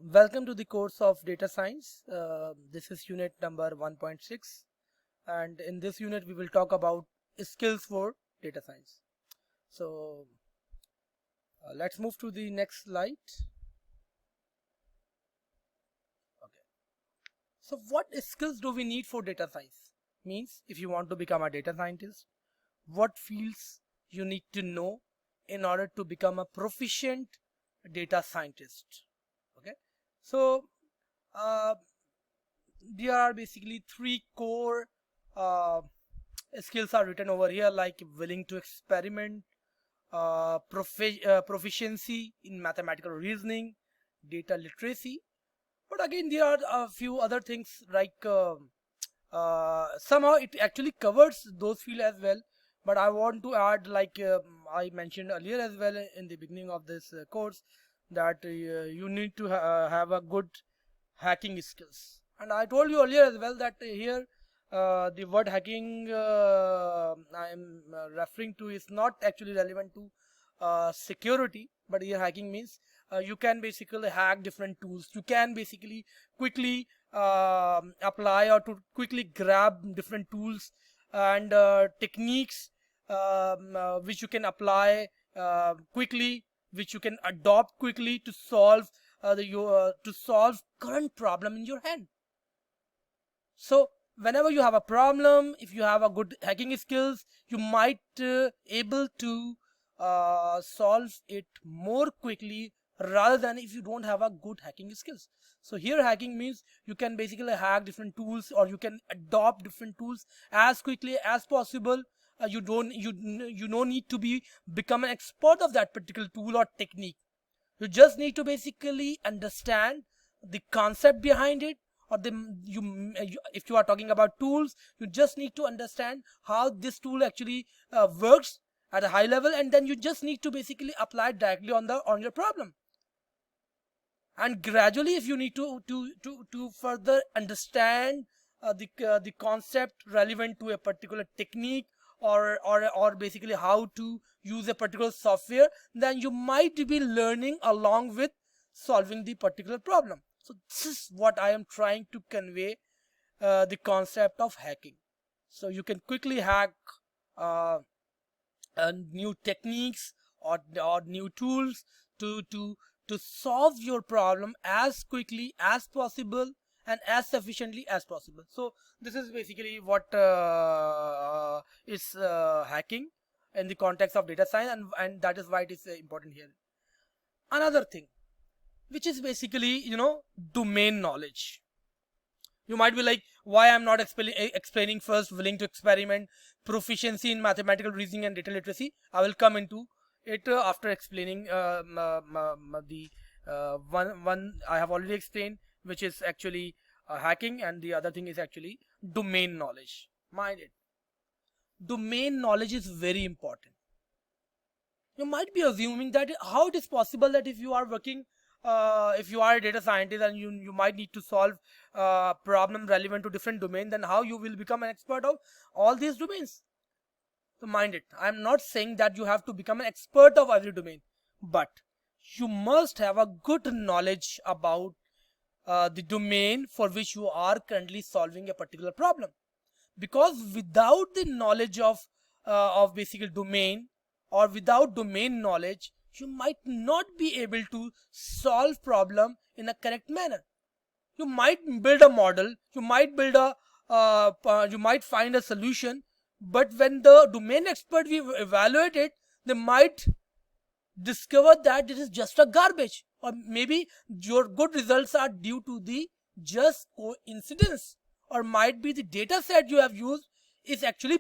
Welcome to the course of data science. This is unit number 1.6, and in this unit we will talk about skills for data science. So let's move to the next slide. Okay. So what skills do we need for data science? Means if you want to become a data scientist, what fields you need to know in order to become a proficient data scientist. Okay. So uh, there are basically three core uh, skills are written over here, like willing to experiment, proficiency in mathematical reasoning, data literacy. But again, there are a few other things like somehow it actually covers those fields as well. But I want to add, like I mentioned earlier as well in the beginning of this course, that you need to have a good hacking skills. And I told you earlier as well that here the word hacking I am referring to is not actually relevant to security, but here hacking means you can basically hack different tools. You can basically quickly apply or to quickly grab different tools and techniques which you can apply quickly, which you can adopt quickly to solve to solve current problem in your hand. So whenever you have a problem, if you have a good hacking skills, you might able to solve it more quickly rather than if you don't have a good hacking skills. So here hacking means you can basically hack different tools, or you can adopt different tools as quickly as possible. You don't need to become an expert of that particular tool or technique. You just need to basically understand the concept behind it, or if you are talking about tools, you just need to understand how this tool actually works at a high level, and then you just need to basically apply it directly on your problem. And gradually, if you need to further understand the concept relevant to a particular technique, or basically how to use a particular software, then you might be learning along with solving the particular problem. So this is what I am trying to convey, the concept of hacking. So you can quickly hack uh, new techniques, or new tools to to to solve your problem as quickly as possible and as efficiently as possible. So this is basically what is hacking in the context of data science, and that is why it is important here. Another thing, which is basically domain knowledge. You might be like, why I'm not explaining first willing to experiment, proficiency in mathematical reasoning, and data literacy. I will come into it after explaining the one I have already explained, which is actually hacking, and the other thing is actually domain knowledge. Mind it, domain knowledge is very important. You might be assuming that how it is possible that if you are working, if you are a data scientist and you might need to solve problem relevant to different domain, then how you will become an expert of all these domains. So mind it, I'm not saying that you have to become an expert of every domain, but you must have a good knowledge about the domain for which you are currently solving a particular problem. Because without the knowledge of basically domain, or without domain knowledge, you might not be able to solve problem in a correct manner. You might build a model, you might build a you might find a solution, but when the domain expert will evaluate it, they might discover that it is just a garbage, or maybe your good results are due to the just coincidence, or might be the data set you have used is actually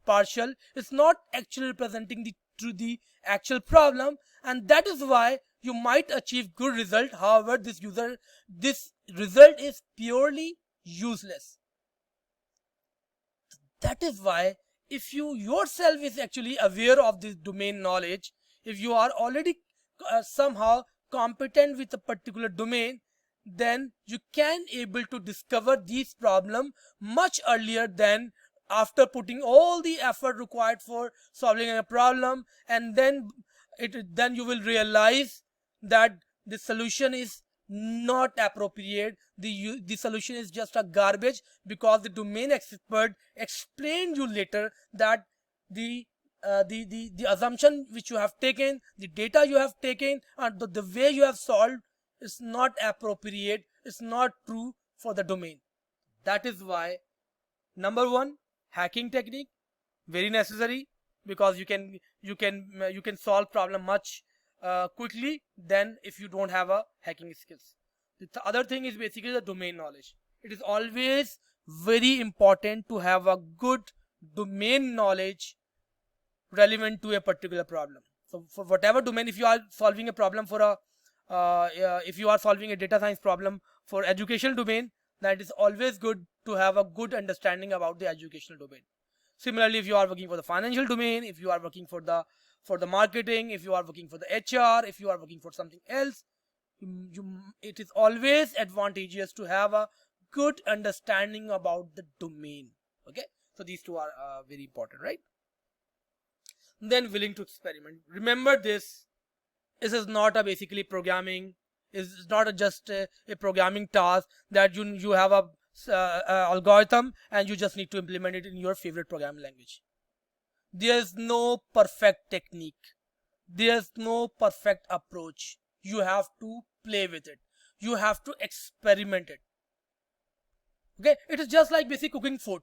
partial, it's not actually representing the actual problem, and that is why you might achieve good result. However, this result is purely useless. That is why, if you yourself is actually aware of this domain knowledge, if you are already somehow competent with a particular domain, then you can able to discover these problem much earlier than after putting all the effort required for solving a problem, and then you will realize that the solution is not appropriate. The solution is just a garbage, because the domain expert explained you later that the assumption which you have taken, the data you have taken, and the way you have solved is not appropriate, it's not true for the domain. That is why, number one, hacking technique, very necessary, because you can solve problem much quickly than if you don't have a hacking skills. The other thing is basically the domain knowledge. It is always very important to have a good domain knowledge relevant to a particular problem. So for whatever domain, if you are solving a problem for a if you are solving a data science problem for educational domain, then it is always good to have a good understanding about the educational domain. Similarly, if you are working for the financial domain, if you are working for the marketing, if you are working for the HR, if you are working for something else, it is always advantageous to have a good understanding about the domain. Okay, so these two are very important, right? Then willing to experiment. Remember this is not a basically programming. It's not just a programming task that you have a algorithm and you just need to implement it in your favorite programming language. There's no perfect technique. There's no perfect approach. You have to play with it. You have to experiment it. Okay, it is just like basic cooking food.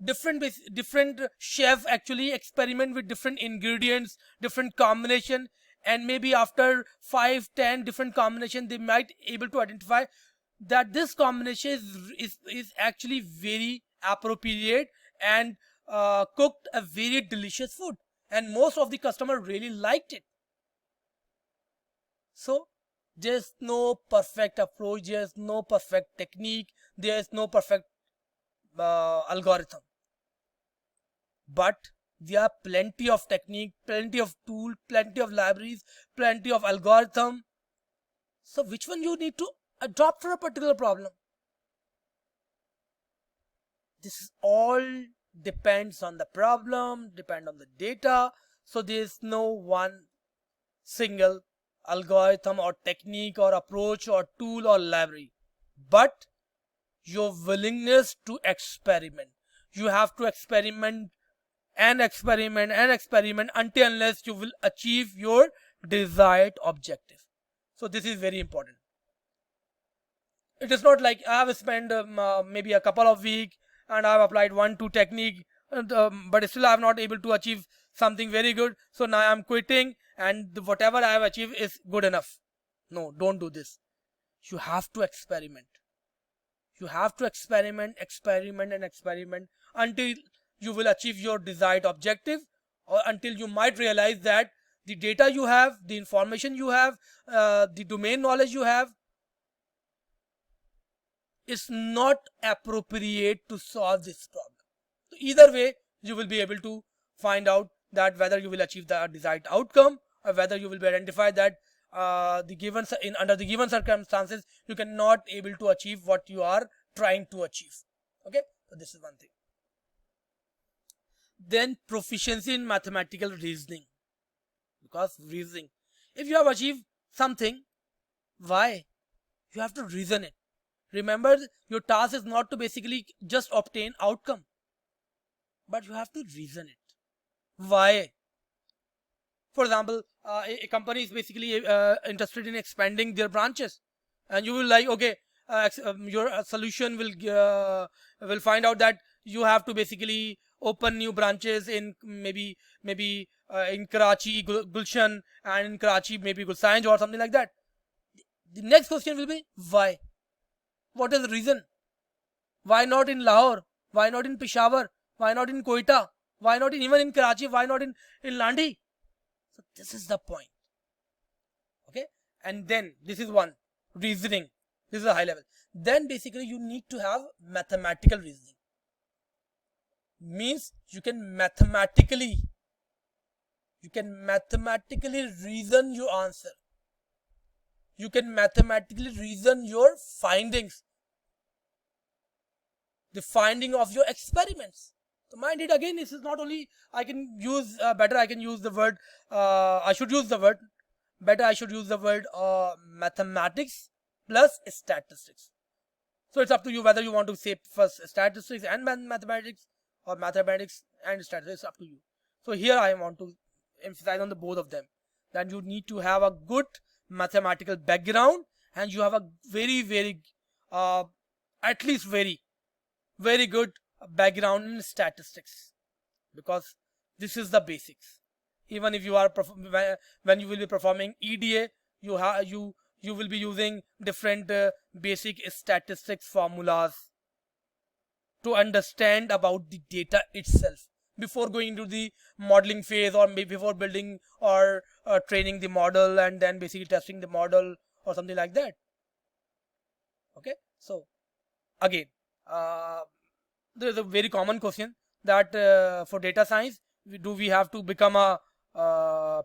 Different chefs actually experiment with different ingredients, different combination, and maybe after 5-10 different combinations they might able to identify that this combination is actually very appropriate and cooked a very delicious food, and most of the customer really liked it. So there's no perfect approach, there's no perfect technique, there's no perfect algorithm, but there are plenty of technique, plenty of tool, plenty of libraries, plenty of algorithm. So which one you need to adopt for a particular problem? This all depends on the problem, depend on the data. So there is no one single algorithm or technique or approach or tool or library, but your willingness to experiment. You have to experiment and experiment and experiment until unless you will achieve your desired objective. So this is very important. It is not like I have spent maybe a couple of weeks and I have applied 1-2 technique, but still I have not able to achieve something very good. So now I am quitting and whatever I have achieved is good enough. No, don't do this. You have to experiment. You have to experiment and experiment until you will achieve your desired objective, or until you might realize that the data you have, the information you have, the domain knowledge you have is not appropriate to solve this problem. So either way, you will be able to find out that whether you will achieve the desired outcome or whether you will be identified that under the given circumstances you cannot able to achieve what you are trying to achieve. Okay, so this is one thing. Then proficiency in mathematical reasoning, because reasoning, if you have achieved something, why? You have to reason it. Remember, your task is not to basically just obtain outcome, but you have to reason it. Why? For example, a company is basically interested in expanding their branches, and you will like, okay, your solution will find out that you have to basically open new branches in maybe in Karachi, Gulshan, and in Karachi maybe Gulsanj or something like that. The next question will be why? What is the reason? Why not in Lahore? Why not in Peshawar? Why not in Quetta? Why not even in Karachi? Why not in Landi? So this is the point. Okay, and then this is one reasoning. This is a high level. Then basically you need to have mathematical reasoning. Means you can mathematically reason your answer. You can mathematically reason your findings, the finding of your experiments. So mind it, again, this is not only I can use better. I can use the word. I should use the word better. I should use the word mathematics plus statistics. So it's up to you whether you want to say first statistics and mathematics, or mathematics and statistics. It's up to you. So here I want to emphasize on the both of them, that you need to have a good mathematical background, and you have a very at least very good background in statistics, because this is the basics. Even if you are when you will be performing EDA, you will be using different basic statistics formulas to understand about the data itself before going into the modeling phase, or maybe before building or training the model and then basically testing the model or something like that. Okay, so again, there is a very common question that for data science, do we have to become a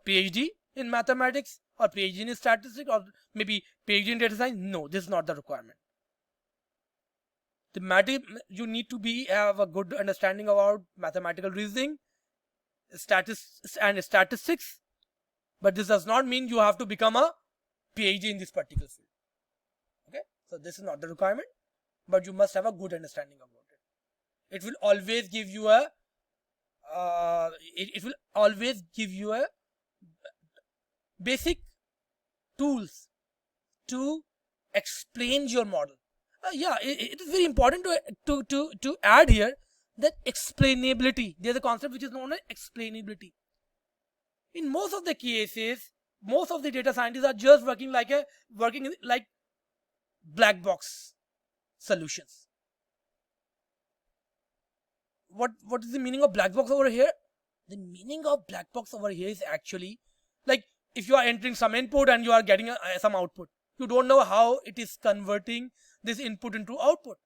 PhD in mathematics or PhD in statistics or maybe PhD in data science? No, this is not the requirement. You need to have a good understanding about mathematical reasoning, statistics, but this does not mean you have to become a PhD in this particular field. Okay, so this is not the requirement, but you must have a good understanding about it. It will always give you a basic tools to explain your model. It is very important to add here that explainability. There's a concept which is known as explainability. In most of the cases, most of the data scientists are just working like black box solutions. What is the meaning of black box over here? The meaning of black box over here is actually like if you are entering some input and you are getting some output. You don't know how it is converting this input into output.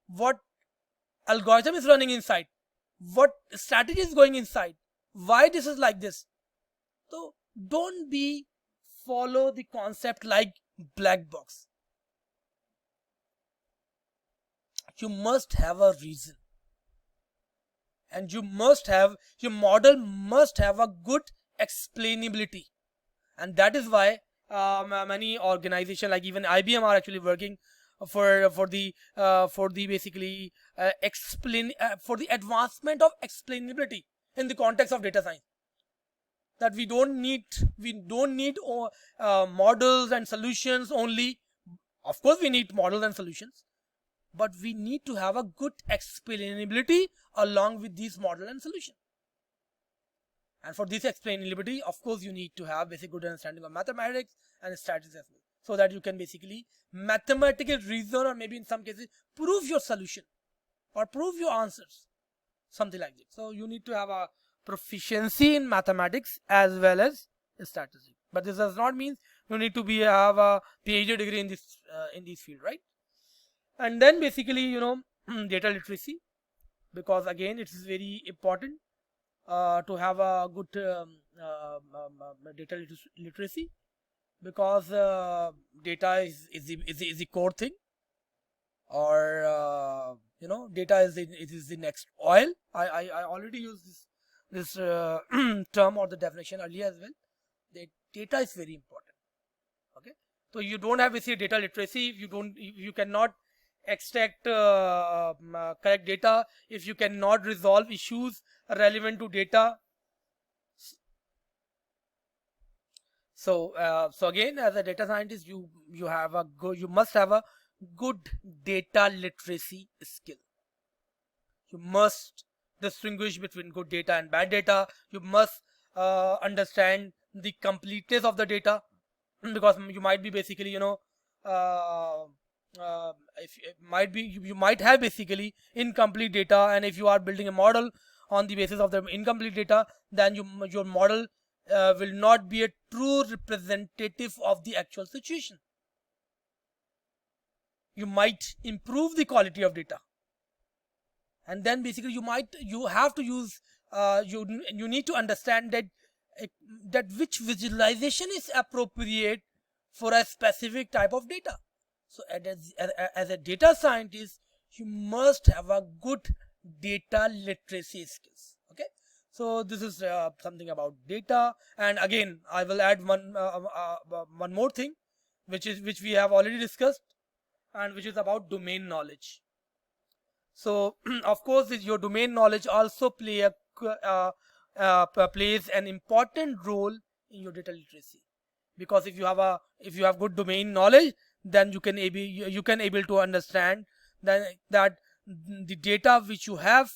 What algorithm is running inside? What strategy is going inside? Why this is like this? So don't follow the concept like black box. You must have a reason. And your model must have a good explainability. And that is why many organizations like even IBM are actually working for the basically for the advancement of explainability in the context of data science. That we don't need models and solutions only. Of course we need models and solutions, but we need to have a good explainability along with these model and solution. And for this explainability, of course, you need to have basic good understanding of mathematics and statistics as well, so that you can basically mathematically reason, or maybe in some cases prove your solution or prove your answers, something like that. So you need to have a proficiency in mathematics as well as statistics. But this does not mean you need to have a PhD degree in this field, right? And then basically, data literacy, because again it is very important to have a good data literacy, because data is the core thing, or data is the next oil. I already used this term or the definition earlier as well. The data is very important. Okay, so you don't have basically data literacy if you cannot extract correct data, if you cannot resolve issues relevant to data. So again, as a data scientist, you must have a good data literacy skill. You must distinguish between good data and bad data. You must understand the completeness of the data, because you might be basically you might have basically incomplete data, and if you are building a model on the basis of the incomplete data, then your model will not be a true representative of the actual situation. You might improve the quality of data, and then basically you have to use you need to understand that which visualization is appropriate for a specific type of data. So as a data scientist, you must have a good data literacy skills. Okay, so this is something about data. And again, I will add one more thing, which we have already discussed, and which is about domain knowledge. So of course, your domain knowledge also plays an important role in your data literacy, because if you have good domain knowledge, then you can able to understand that the data which you have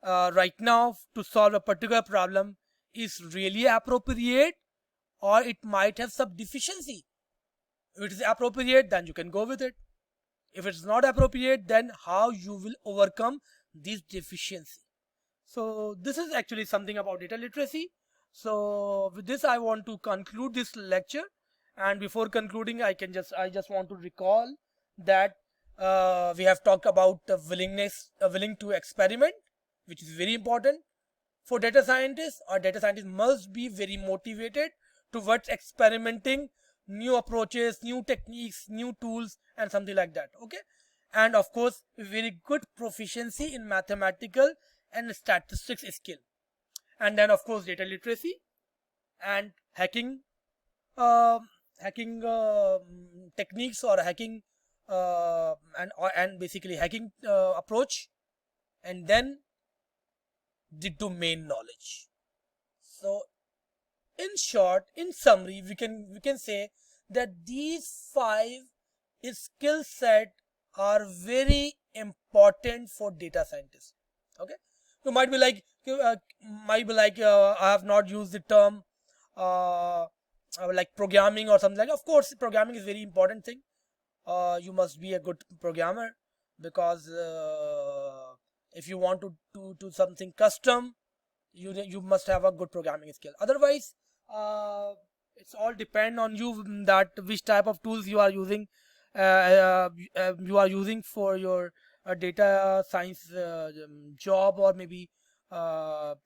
right now to solve a particular problem is really appropriate, or it might have some deficiency. If it is appropriate, then you can go with it. If it's not appropriate, then how you will overcome this deficiency. So this is actually something about data literacy. So with this, I want to conclude this lecture. And before concluding, I just want to recall that we have talked about the willing to experiment, which is very important for data scientists. Or data scientists must be very motivated towards experimenting new approaches, new techniques, new tools, and something like that. Okay, and of course, very good proficiency in mathematical and statistics skill, and then of course data literacy and hacking techniques, or hacking and basically hacking approach, and then the domain knowledge. So in short, in summary, we can say that these 5 skill set are very important for data scientists. Okay, you might be like I have not used the term like programming or something like. Of course, programming is very important thing. You must be a good programmer, because if you want to do something custom, you must have a good programming skill. Otherwise, it's all depend on you, that which type of tools you are using for your data science job, or maybe to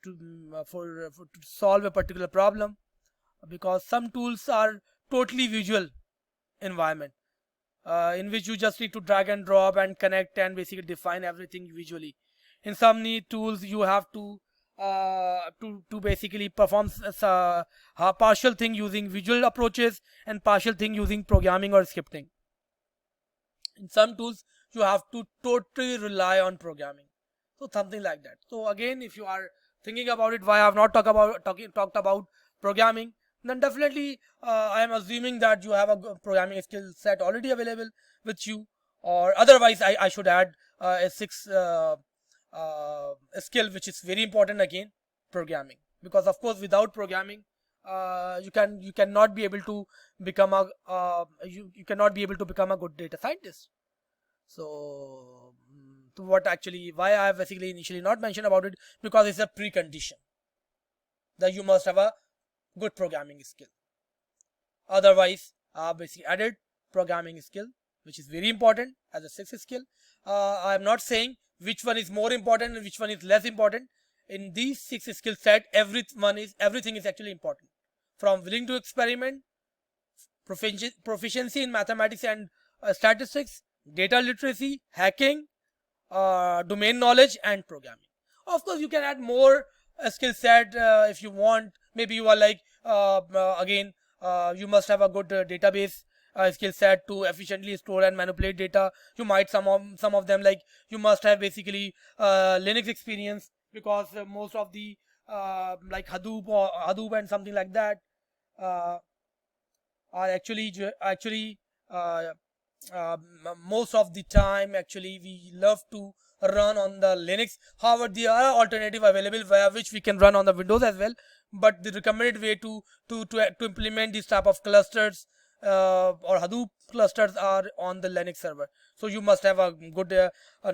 solve a particular problem, because some tools are totally visual environment, in which you just need to drag and drop and connect and basically define everything visually. In some need tools, you have to basically perform a partial thing using visual approaches and partial thing using programming or scripting. In some tools, you have to totally rely on programming. So something like that. So again, if you are thinking about it, why I have not talked about programming, then definitely I am assuming that you have a programming skill set already available with you, or otherwise I should add a 6 skill which is very important again, programming. Because of course, without programming, you cannot be able to become a good data scientist. So why I have basically initially not mentioned about it, because it's a precondition that you must have a good programming skill. Otherwise, I have basically added programming skill, which is very important as a 6th skill. I am not saying which one is more important and which one is less important. In these 6 skill set, everything is actually important. From willing to experiment, proficiency in mathematics and statistics, data literacy, hacking, domain knowledge, and programming. Of course, you can add more skill set if you want. Maybe you are like again, you must have a good database skill set to efficiently store and manipulate data. You might some of them, like you must have basically Linux experience, because most of the like Hadoop and something like that are actually most of the time actually we love to run on the Linux. However, there are alternative available via which we can run on the Windows as well, but the recommended way to implement this type of clusters or Hadoop clusters are on the Linux server. So you must have a good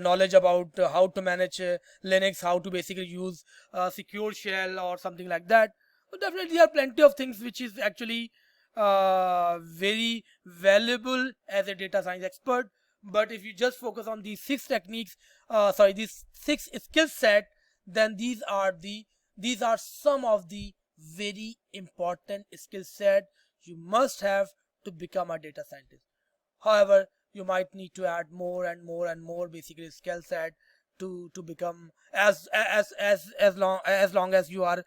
knowledge about how to manage Linux, how to basically use secure shell or something like that. So definitely there are plenty of things which is actually very valuable as a data science expert. But if you just focus on these 6 techniques, these 6 skill set, then these are some of the very important skill set you must have to become a data scientist. However, you might need to add more and more and more basically skill set to become as long as you are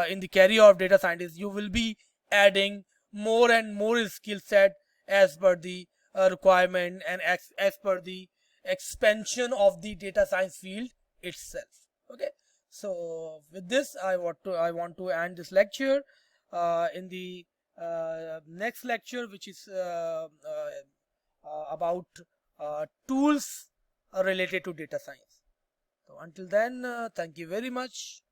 in the career of data scientist. You will be adding more and more skill set as per the requirement and as per the expansion of the data science field itself. Okay, so with this I want to end this lecture. In the next lecture, which is about tools related to data science. So until then, thank you very much.